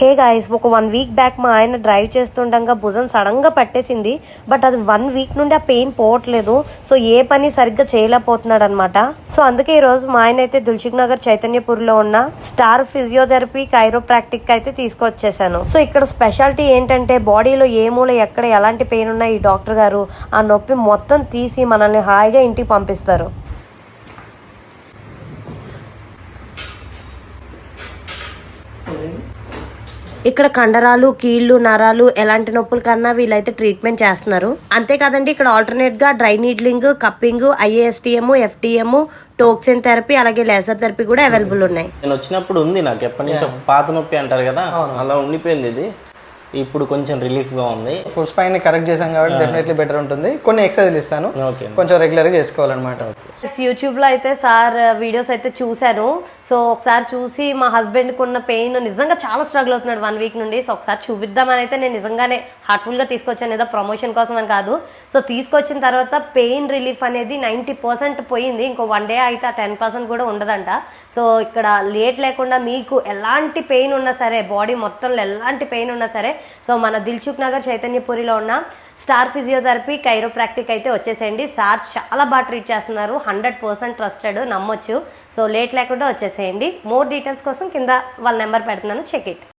Hey guys, ఒక 1 week back మా ఆయన డ్రైవ్ చేస్తుండగా భుజం సడన్గా పట్టేసింది. బట్ అది 1 వీక్ నుండి ఆ పెయిన్ పోవట్లేదు. సో ఏ పని సరిగ్గా చేయలేకపోతున్నాడు అనమాట. సో అందుకే ఈ రోజు మా ఆయన అయితే దిల్సుఖ్ నగర్ చైతన్యపూర్లో ఉన్న స్టార్ ఫిజియోథెరపీ కైరోప్రాక్టిక్ అయితే తీసుకొచ్చేసాను. సో ఇక్కడ స్పెషాలిటీ ఏంటంటే బాడీలో ఏ మూల ఎక్కడ ఎలాంటి పెయిన్ ఉన్నా ఈ డాక్టర్ గారు ఆ నొప్పి మొత్తం తీసి మనల్ని హాయిగా ఇంటికి పంపిస్తారు. ఇక్కడ కండరాలు, కీళ్ళు, నరాలు ఎలాంటి నొప్పుల కన్నా వీళ్ళైతే ట్రీట్మెంట్ చేస్తున్నారు. అంతేకాదండి, ఇక్కడ ఆల్టర్నేట్ గా డ్రై నీడ్లింగ్, కప్పింగ్, ఐఏఎస్టిఎం, ఎఫ్టిఎం, టోక్సిన్ థెరపీ, అలాగే లేజర్ థెరపీ కూడా అవైలబుల్ ఉన్నాయి. నేను వచ్చినప్పుడు ఉంది, నాకు ఎప్పటి నుంచో పాత నొప్పి అంటారు కదా, అలా ఉండిపోయింది. ఇది ఇప్పుడు కొంచెం రిలీఫ్ గా ఉంది. ఫుడ్ స్పైన్ కరెక్ట్ చేసాం కాబట్టి డెఫినెట్లీ బెటర్ ఉంటుంది. కొన్ని ఎక్సర్సైజ్లు ఇస్తాను, కొంచెం రెగ్యులర్ గా చేసుకోవాలన్నమాట. యూట్యూబ్ లో అయితే సార్ వీడియోస్ అయితే చూశాను. సో ఒకసారి చూసి మా హస్బెండ్ కు ఉన్న పెయిన్ నిజంగా చాలా స్ట్రగుల్ అవుతున్నాడు 1 వీక్ నుండి. సో ఒకసారి చూపిద్దామని అయితే నేను నిజంగానే హార్ట్ఫుల్ గా తీసుకొచ్చాను, ఏదో ప్రమోషన్ కోసం అని కాదు. సో తీసుకొచ్చిన తర్వాత పెయిన్ రిలీఫ్ అనేది 90% పోయింది. ఇంకో 1 డే అయితే ఆ 10% కూడా ఉండదంట. సో ఇక్కడ లేట్ లేకుండా మీకు ఎలాంటి పెయిన్ ఉన్నా సరే, బాడీ మొత్తంలో ఎలాంటి పెయిన్ ఉన్నా సరే, సో మన దిల్సుఖ్ నగర్ చైతన్యపూరిలో ఉన్న స్టార్ ఫిజియోథెరపీ కైరోప్రాక్టిక్ అయితే వచ్చేసేయండి. సార్ చాలా బాగా ట్రీట్ చేస్తున్నారు, 100% ట్రస్టెడ్, నమ్మొచ్చు. సో లేట్ లేకుండా వచ్చేసేయండి. మోర్ డీటెయిల్స్ కోసం కింద వాళ్ళ నెంబర్ పెడుతున్నాను, చెక్ ఇట్.